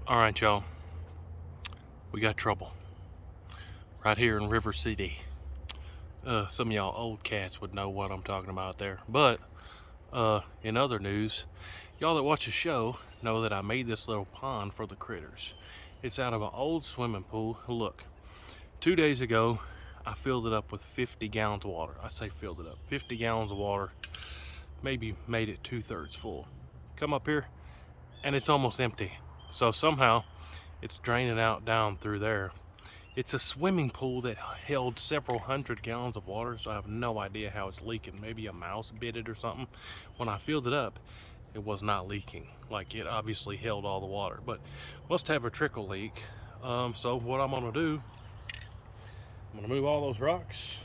All right, y'all, we got trouble right here in River City. Some of y'all old cats would know what I'm talking about there. But in other news, y'all that watch the show know that I made this little pond for the critters. It's out of an old swimming pool. Look, 2 days ago, I filled it up with 50 gallons of water. I say filled it up, 50 gallons of water, maybe made it 2/3 full. Come up here, and it's almost empty. So somehow, it's draining out down through there. It's a swimming pool that held several hundred gallons of water, so I have no idea how it's leaking. Maybe a mouse bit it or something. When I filled it up, it was not leaking. Like, it obviously held all the water, but must have a trickle leak. So what I'm gonna do, I'm gonna move all those rocks.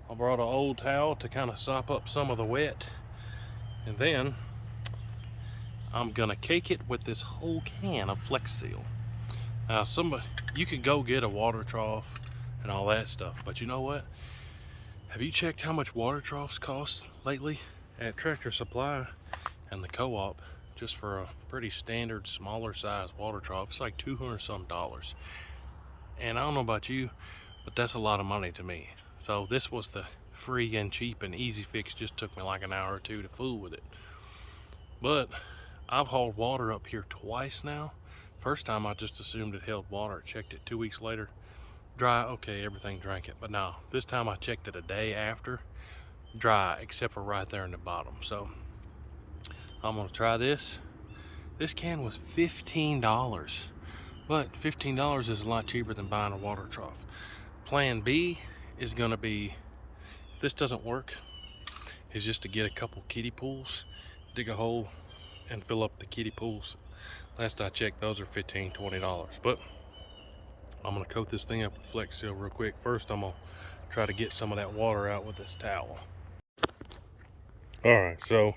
I brought an old towel to kind of sop up some of the wet, and then I'm gonna cake it with this whole can of Flex Seal. Now, you could go get a water trough and all that stuff, but you know what? Have you checked how much water troughs cost lately at Tractor Supply and the co-op? Just for a pretty standard smaller size water trough, it's like $200 some. And I don't know about you, but that's a lot of money to me. So this was the free and cheap and easy fix. Just took me like an hour or two to fool with it. But I've hauled water up here twice now. First time I just assumed it held water. Checked it 2 weeks later. Dry, okay, everything drank it. But no, this time I checked it a day after. Dry, except for right there in the bottom. So I'm gonna try this. This can was $15. But $15 is a lot cheaper than buying a water trough. Plan B is gonna be, if this doesn't work, is just to get a couple kiddie pools, dig a hole, and fill up the kiddie pools. Last I checked, those are $15, $20. But I'm gonna coat this thing up with Flex Seal real quick. First, I'm gonna try to get some of that water out with this towel. All right, so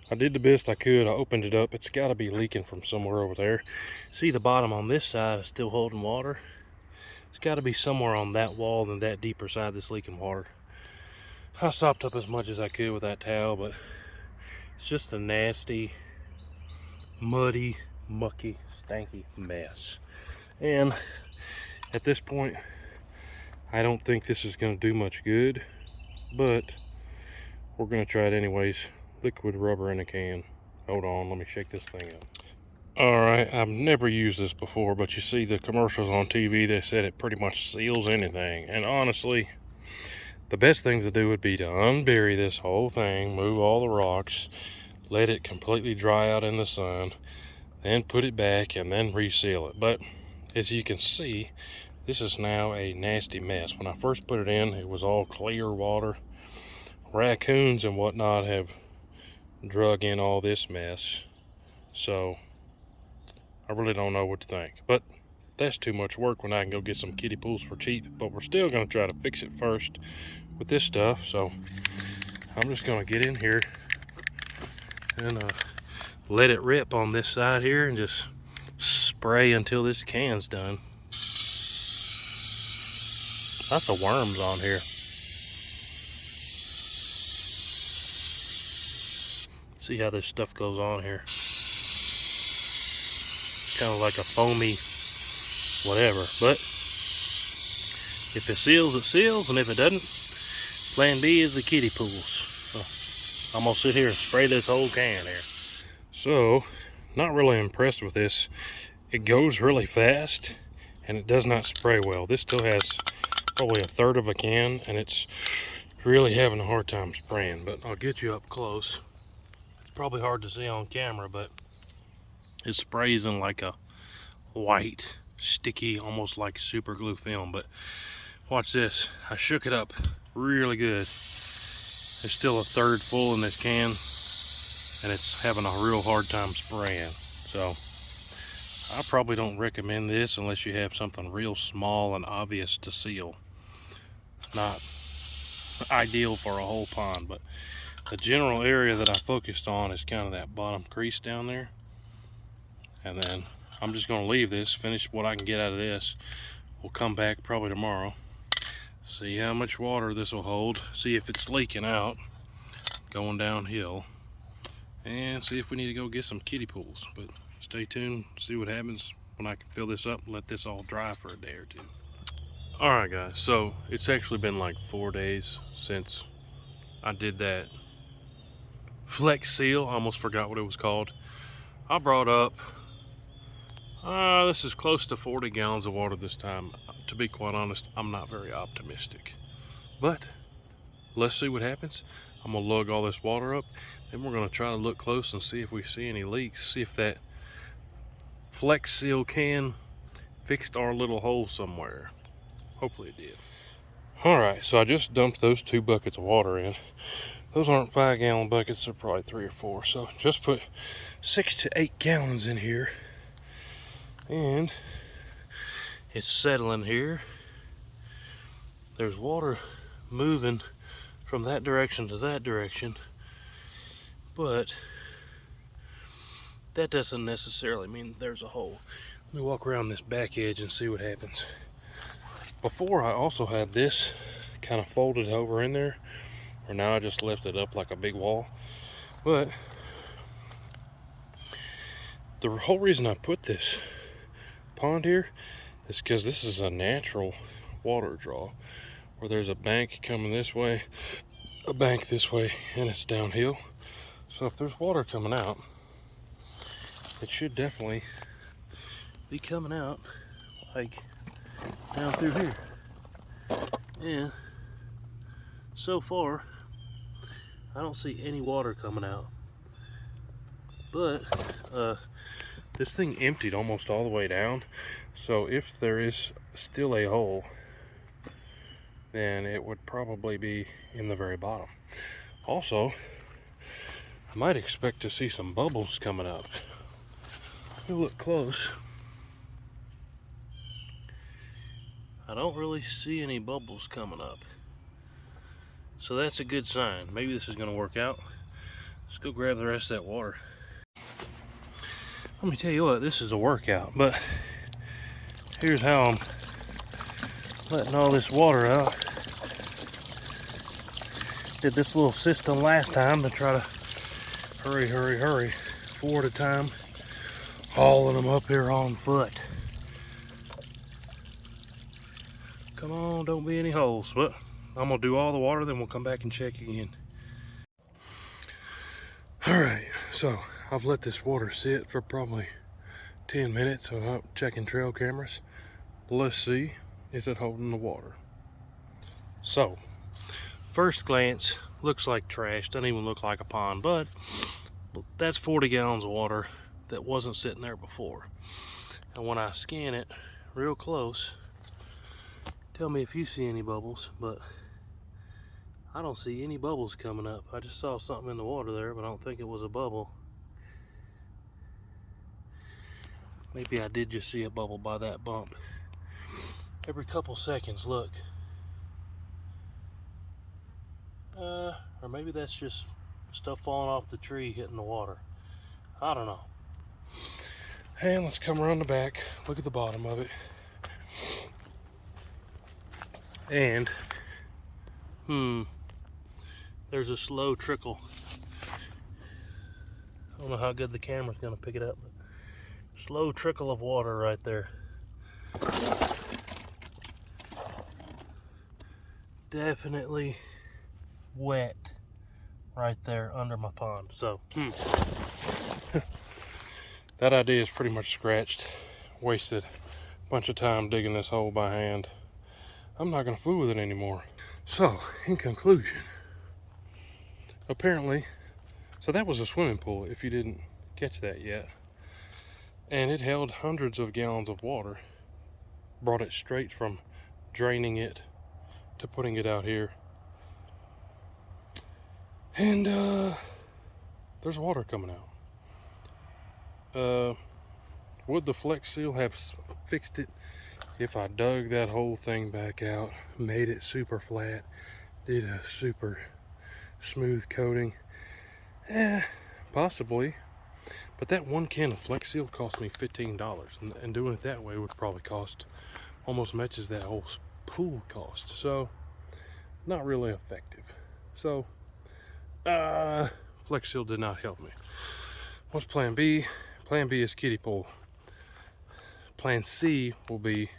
I did the best I could. I opened it up. It's gotta be leaking from somewhere over there. See, the bottom on this side is still holding water. It's gotta be somewhere on that wall and that deeper side that's leaking water. I sopped up as much as I could with that towel, but it's just a nasty, muddy, mucky, stanky mess. And at this point, I don't think this is going to do much good, but we're going to try it anyways. Liquid rubber in a can. Hold on, let me shake this thing up. All right, I've never used this before, but you see the commercials on TV, they said it pretty much seals anything. And honestly, the best thing to do would be to unbury this whole thing, move all the rocks, let it completely dry out in the sun, then put it back and then reseal it. But as you can see, this is now a nasty mess. When I first put it in, it was all clear water. Raccoons and whatnot have drug in all this mess. So I really don't know what to think. But that's too much work when I can go get some kiddie pools for cheap. But we're still gonna try to fix it first with this stuff. So I'm just gonna get in here and let it rip on this side here and just spray until this can's done. Lots of worms on here. See how this stuff goes on here. Kind of like a foamy whatever, but if it seals, it seals, and if it doesn't, plan B is the kiddie pools. So I'm gonna sit here and spray this whole can here. So, not really impressed with this. It goes really fast, and it does not spray well. This still has probably 1/3 of a can, and it's really having a hard time spraying. But I'll get you up close. It's probably hard to see on camera, but it sprays in like a white, sticky, almost like super glue film. But watch this. I shook it up really good. There's still 1/3 full in this can, and it's having a real hard time spraying. So I probably don't recommend this unless you have something real small and obvious to seal. Not ideal for a whole pond, but the general area that I focused on is kind of that bottom crease down there. And then I'm just going to leave this, finish what I can get out of this. We'll come back probably tomorrow, see how much water this will hold, see if it's leaking out, going downhill, and see if we need to go get some kiddie pools. But stay tuned, see what happens when I can fill this up and let this all dry for a day or two. Alright guys, so it's actually been like 4 days since I did that Flex Seal. I almost forgot what it was called. I brought up, this is close to 40 gallons of water this time. To be quite honest, I'm not very optimistic. But let's see what happens. I'm gonna lug all this water up, then we're gonna try to look close and see if we see any leaks, see if that Flex Seal can fixed our little hole somewhere. Hopefully it did. Alright, so I just dumped those 2 buckets of water in. Those aren't 5-gallon buckets, they're probably 3 or 4. So just put 6 to 8 gallons in here. And it's settling here. There's water moving from that direction to that direction, but that doesn't necessarily mean there's a hole. Let me walk around this back edge and see what happens. Before, I also had this kind of folded over in there, or now I just left it up like a big wall. But the whole reason I put this pond here is because this is a natural water draw, where there's a bank coming this way, a bank this way, and it's downhill. So if there's water coming out, it should definitely be coming out like down through here. And so far I don't see any water coming out, but this thing emptied almost all the way down, so if there is still a hole, then it would probably be in the very bottom. Also, I might expect to see some bubbles coming up. If you look close, I don't really see any bubbles coming up, so that's a good sign. Maybe this is going to work out. Let's go grab the rest of that water. Let me tell you what, this is a workout, but here's how I'm letting all this water out. Did this little system last time to try to hurry, 4 at a time, hauling them up here on foot. Come on, don't be any holes. But I'm gonna do all the water, then we'll come back and check again. Alright, so I've let this water sit for probably 10 minutes without checking trail cameras. Let's see, is it holding the water? So, first glance, looks like trash, doesn't even look like a pond, but that's 40 gallons of water that wasn't sitting there before. And when I scan it real close, tell me if you see any bubbles, but I don't see any bubbles coming up. I just saw something in the water there, but I don't think it was a bubble. Maybe I did just see a bubble by that bump. Every couple seconds, look. Or maybe that's just stuff falling off the tree hitting the water. I don't know. And let's come around the back, look at the bottom of it. And, there's a slow trickle. I don't know how good the camera's gonna pick it up, but slow trickle of water right there. Definitely wet right there under my pond. So, that idea is pretty much scratched. Wasted a bunch of time digging this hole by hand. I'm not gonna fool with it anymore. So, in conclusion, apparently, so that was a swimming pool, if you didn't catch that yet. And it held hundreds of gallons of water. Brought it straight from draining it to putting it out here. And there's water coming out. Would the Flex Seal have fixed it if I dug that whole thing back out, made it super flat, did a super smooth coating? Possibly. But that 1 can of Flex Seal cost me $15, and doing it that way would probably cost almost matches that whole pool cost. So, not really effective. So, Flex Seal did not help me. What's plan B? Plan B is kiddie pool. Plan C will be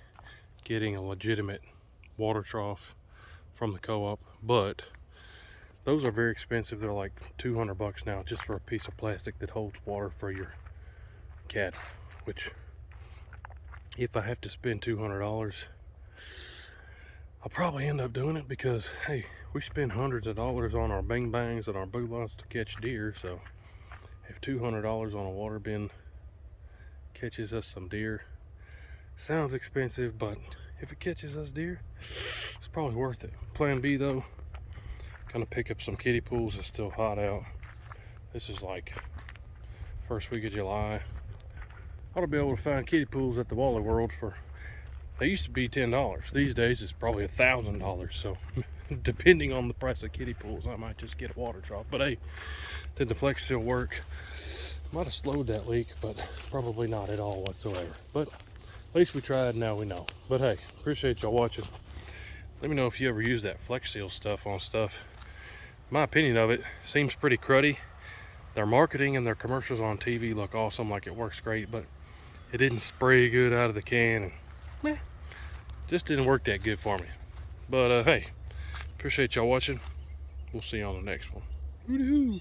getting a legitimate water trough from the co-op, but those are very expensive. They're like 200 bucks now just for a piece of plastic that holds water for your cat, which if I have to spend $200, I'll probably end up doing it, because hey, we spend hundreds of dollars on our bang bangs and our boo-lots to catch deer. So if $200 on a water bin catches us some deer, sounds expensive, but if it catches us deer, it's probably worth it. Plan B though, gonna pick up some kiddie pools. It's still hot out. This is like first week of July. I ought to be able to find kiddie pools at the Wally World for, they used to be $10. These days it's probably $1,000. So depending on the price of kiddie pools, I might just get a water trough. But hey, did the Flex Seal work? Might have slowed that leak, but probably not at all whatsoever. But at least we tried, now we know. But hey, appreciate y'all watching. Let me know if you ever use that Flex Seal stuff on stuff. My opinion of it seems pretty cruddy. Their marketing and their commercials on TV look awesome, like it works great, but it didn't spray good out of the can, and just didn't work that good for me. But hey, appreciate y'all watching. We'll see you on the next one. Woo-hoo.